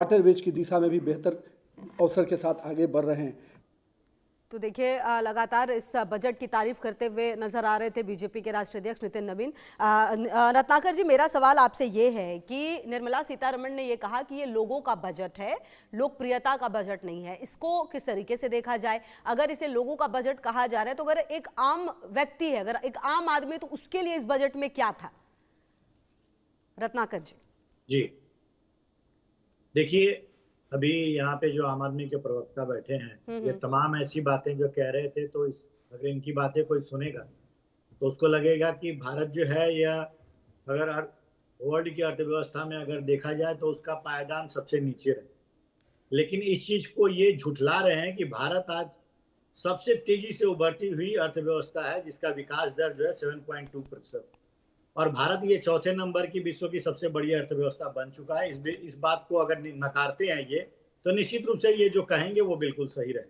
Waterways की दिशा में भी बेहतर अवसर के साथ आगे बढ़ रहे हैं। तो देखिए, लगातार इस बजट की तारीफ करते हुए नजर आ रहे थे बीजेपी के राष्ट्रीय अध्यक्ष नितिन नवीन। रत्नाकर जी, मेरा सवाल आपसे ये है कि निर्मला सीतारमण ने ये कहा कि ये लोगों का बजट है, लोकप्रियता का बजट नहीं है। इसको किस तरीके से देखा जाए? अगर इसे लोगों का बजट कहा जा रहा है तो अगर एक आम व्यक्ति है, अगर एक आम आदमी, तो उसके लिए इस बजट में क्या था? रत्नाकर जी। जी देखिए, अभी यहाँ पे जो आम आदमी के प्रवक्ता बैठे हैं, ये तमाम ऐसी बातें जो कह रहे थे, तो अगर इनकी बातें कोई सुनेगा तो उसको लगेगा कि भारत जो है यह अगर वर्ल्ड की अर्थव्यवस्था में अगर देखा जाए तो उसका पायदान सबसे नीचे रहे। लेकिन इस चीज को ये झुठला रहे हैं कि भारत आज सबसे तेजी से उभरती हुई अर्थव्यवस्था है, जिसका विकास दर जो है 7.2%, और भारत ये चौथे नंबर की विश्व की सबसे बड़ी अर्थव्यवस्था बन चुका है। इस बात को अगर नकारते हैं ये, तो निश्चित रूप से ये जो कहेंगे वो बिल्कुल सही रहे।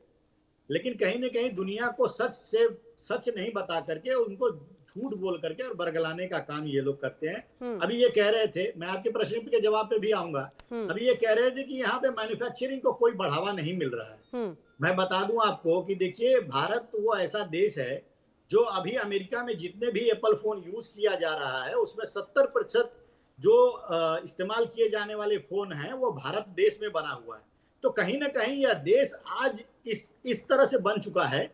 लेकिन कहीं ना कहीं दुनिया को सच नहीं बता करके उनको झूठ बोल करके और बरगलाने का काम ये लोग करते हैं। अभी ये कह रहे थे, मैं आपके प्रश्न के जवाब पे भी आऊंगा, अभी ये कह रहे थे कि यहाँ पे मैन्युफैक्चरिंग को कोई बढ़ावा नहीं मिल रहा है। मैं बता दूं आपको कि देखिए, भारत वो ऐसा देश है जो अभी अमेरिका में जितने भी एप्पल फोन यूज किया जा रहा है उसमें 70% जो इस्तेमाल किए जाने वाले फोन हैं वो भारत देश में बना हुआ है। तो कहीं ना कहीं यह देश आज इस तरह से बन चुका है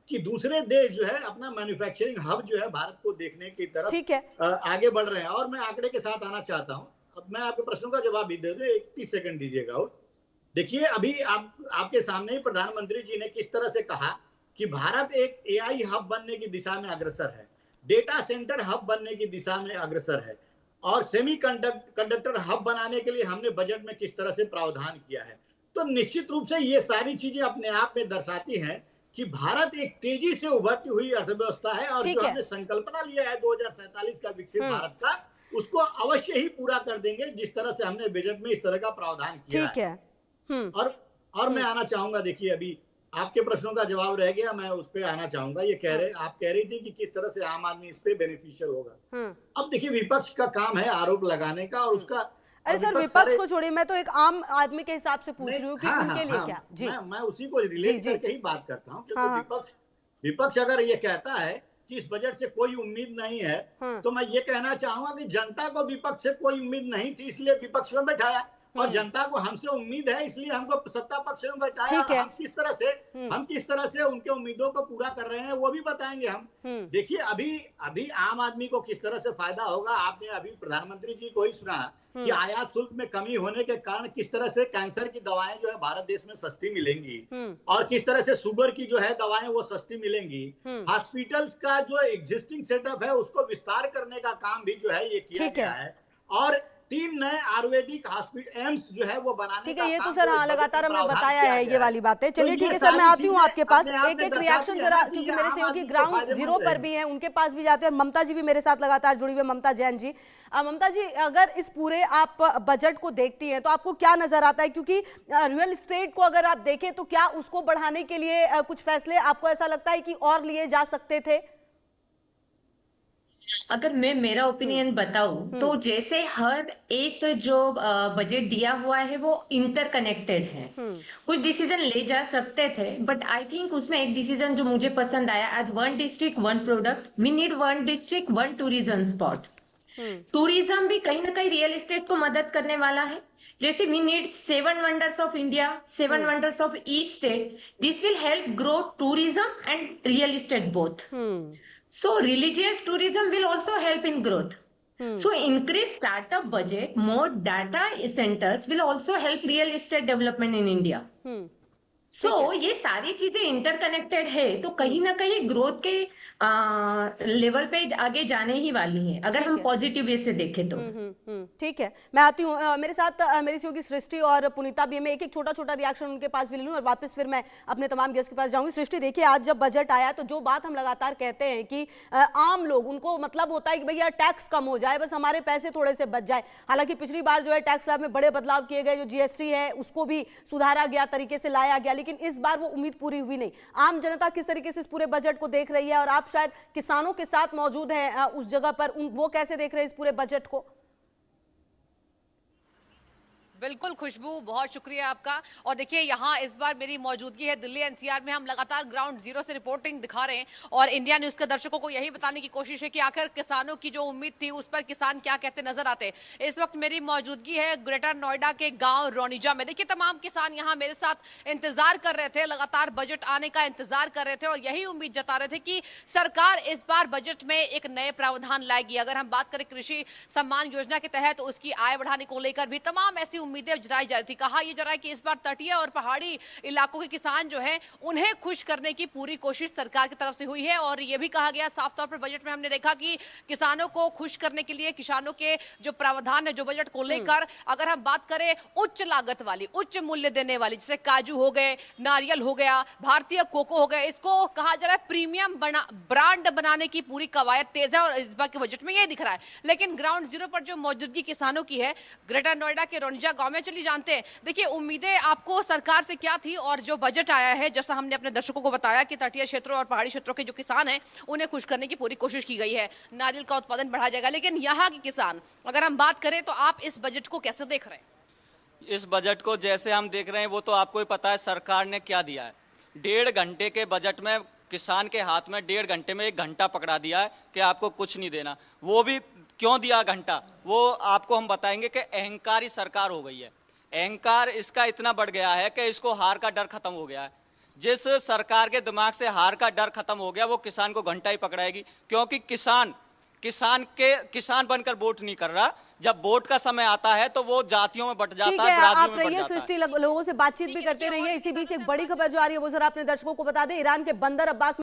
कि दूसरे देश जो है अपना मैन्युफैक्चरिंग हब जो है भारत को देखने की तरफ आगे बढ़ रहे हैं। और मैं आंकड़े के साथ आना चाहता हूं। अब मैं आपके प्रश्नों का जवाब भी दे दूं, 30 सेकंड दीजिएगा। और देखिए, अभी आपके सामने ही प्रधानमंत्री जी ने किस तरह से कहा कि भारत एक एआई हब बनने की दिशा में अग्रसर है, डेटा सेंटर हब बनने की दिशा में अग्रसर है, और सेमी कंडक्टर हब बनाने के लिए हमने बजट में किस तरह से प्रावधान किया है। तो निश्चित रूप से ये सारी चीजें अपने आप में दर्शाती हैं कि भारत एक तेजी से उभरती हुई अर्थव्यवस्था है, और जो हमने संकल्पना लिया है 2047 का विकसित भारत का, उसको अवश्य ही पूरा कर देंगे, जिस तरह से हमने बजट में इस तरह का प्रावधान किया है। और मैं आना चाहूंगा, देखिए अभी आपके प्रश्नों का जवाब रह गया, मैं उस पर आना चाहूंगा। आप कह रही थी कि किस तरह से आम आदमी इस पे बेनिफिशियल होगा। अब देखिए, विपक्ष का काम है आरोप लगाने का, और उसका अरे सर, विपक्ष को छोड़िए, मैं तो एक आम आदमी के हिसाब से पूछ रही हूँ कि उनके लिए क्या। जी, मैं उसी को रिलेट करके ही बात करता हूँ, क्योंकि विपक्ष अगर ये कहता है कि इस बजट से कोई उम्मीद नहीं है, तो मैं ये कहना चाहूंगा कि जनता को विपक्ष से कोई उम्मीद नहीं थी, इसलिए विपक्ष में बैठाया, और जनता को हमसे उम्मीद है, इसलिए हमको सत्ता पक्ष में बैठाया। हम किस तरह से उनके उम्मीदों को पूरा कर रहे हैं वो भी बताएंगे हम। देखिए, अभी आम आदमी को किस तरह से फायदा होगा, आपने अभी प्रधानमंत्री जी को ही सुना कि आयात शुल्क में कमी होने के कारण किस तरह से कैंसर की दवाएं जो है भारत देश में सस्ती मिलेंगी, और किस तरह से शुगर की जो है दवाएं वो सस्ती मिलेंगी। हॉस्पिटल्स का जो एग्जिस्टिंग सेटअप है उसको विस्तार करने का काम भी जो है ये किया गया है, और 3 नए आयुर्वेदिक हॉस्पिटल एम्स जो है वो बनाने का। ये तो सर लगातार हमने बताया है ये वाली बातें। चलिए ठीक है सर, मैं आती हूँ आपके पास। एक रिएक्शन जरा, क्योंकि मेरे सहयोगी ग्राउंड जीरो पर भी हैं, उनके पास भी जाते हैं। ममता जी भी मेरे साथ लगातार जुड़ी हुई, ममता जैन जी। ममता जी, अगर इस पूरे आप बजट को देखती हैं तो आपको क्या नजर आता है? क्योंकि रियल एस्टेट को अगर आप देखें तो क्या उसको बढ़ाने के लिए कुछ फैसले आपको ऐसा लगता है कि और लिए जा सकते थे? अगर मैं मेरा ओपिनियन बताऊं तो जैसे हर एक जो बजट दिया हुआ है वो इंटरकनेक्टेड है। कुछ डिसीजन ले जा सकते थे, बट आई थिंक उसमें एक डिसीजन जो मुझे पसंद आया, as 1 district 1 product, we need 1 district 1 tourism spot. Tourism भी कहीं ना कहीं रियल एस्टेट को मदद करने वाला है। जैसे we need 7 wonders of India, 7 wonders of each state, this will help grow tourism and real estate both. So religious tourism will also help in growth. So increased startup budget, more data centers will also help real estate development in India. So ये सारी चीजें interconnected है, तो कहीं ना कहीं growth के level पे आगे जाने ही वाली है, अगर हम पॉजिटिव वे से देखें तो। ठीक है, मैं आती हूँ। मेरे साथ मेरी सहयोगी सृष्टि और पुनीता भी। मैं एक छोटा छोटा रिएक्शन उनके पास भी ले लूँ और वापस फिर मैं अपने तमाम गेस्ट के पास जाऊंगी। सृष्टि, देखिए, आज जब बजट आया तो जो बात हम लगातार कहते हैं कि आम लोग, उनको मतलब होता है कि भैया टैक्स कम हो जाए, बस हमारे पैसे थोड़े से बच जाए। हालांकि पिछली बार जो है टैक्स स्लैब में बड़े बदलाव किए गए, जो जीएसटी है उसको भी सुधारा गया, तरीके से लाया गया, लेकिन इस बार वो उम्मीद पूरी हुई नहीं। आम जनता किस तरीके से इस पूरे बजट को देख रही है, और आप शायद किसानों के साथ मौजूद हैं उस जगह पर, वो कैसे देख रहे हैं इस पूरे बजट को? बिल्कुल खुशबू, बहुत शुक्रिया आपका। और देखिए यहाँ इस बार मेरी मौजूदगी है दिल्ली एनसीआर में। हम लगातार ग्राउंड जीरो से रिपोर्टिंग दिखा रहे हैं और इंडिया न्यूज के दर्शकों को यही बताने की कोशिश है कि आखिर किसानों की जो उम्मीद थी उस पर किसान क्या कहते नजर आते। इस वक्त मेरी मौजूदगी है ग्रेटर नोएडा के गांव रोनिजा में। देखिए तमाम किसान यहाँ मेरे साथ इंतजार कर रहे थे, लगातार बजट आने का इंतजार कर रहे थे और यही उम्मीद जता रहे थे कि सरकार इस बार बजट में एक नए प्रावधान लाएगी। अगर हम बात करें कृषि सम्मान योजना के तहत उसकी आय बढ़ाने को लेकर भी तमाम ऐसी उम्मीदें जताई जा रही थी। कहा यह जा रहा है कि इस बार तटीय और पहाड़ी इलाकों के किसान जो हैं उन्हें खुश करने की पूरी कोशिश सरकार की तरफ से हुई है। और यह भी कहा गया साफ तौर पर बजट में हमने देखा कि किसानों को खुश करने के लिए किसानों के जो प्रावधान है जो बजट को लेकर, अगर हम बात करें उच्च लागत वाली, उच्च मूल्य देने वाली, जैसे काजू हो गए, नारियल हो गया, भारतीय कोको हो गया, इसको कहा जा रहा है प्रीमियम ब्रांड बनाने की पूरी कवायद तेज है और इस बार के बजट में यह दिख रहा है। लेकिन ग्राउंड जीरो पर जो मौजूदगी किसानों की है ग्रेटर नोएडा के रोनिजा गांव में, चलिए जानते हैं। देखिए उम्मीदें आपको सरकार से क्या थी और जो बजट आया है, जैसा हमने अपने दर्शकों को बताया कि तटीय क्षेत्रों और पहाड़ी क्षेत्रों के जो किसान हैं उन्हें खुश करने की पूरी कोशिश की गई है, नारियल का उत्पादन बढ़ाया जाएगा। लेकिन यहाँ के किसान, अगर हम बात करें तो आप इस बजट को कैसे देख रहे हैं? इस बजट को जैसे हम देख रहे हैं वो तो आपको ही पता है सरकार ने क्या दिया है। 1.5 घंटे के बजट में किसान के हाथ में 1.5 घंटे में 1 घंटा पकड़ा दिया है कि आपको कुछ नहीं देना। वो भी क्यों दिया घंटा, वो आपको हम बताएंगे कि अहंकारी सरकार हो गई है। अहंकार इसका इतना बढ़ गया है कि इसको हार का डर खत्म हो गया है। जिस सरकार के दिमाग से हार का डर खत्म हो गया वो किसान को घंटा ही पकड़ाएगी, क्योंकि किसान बनकर वोट नहीं कर रहा। जब वोट का समय आता है तो वो जातियों में बट जाता है, आप रहिए सृष्टि, लोगों से बातचीत भी करते रहिए। इसी बीच एक बड़ी खबर जो आ रही है वो जरा अपने दर्शकों को बता दें। ईरान के बंदर अब्बास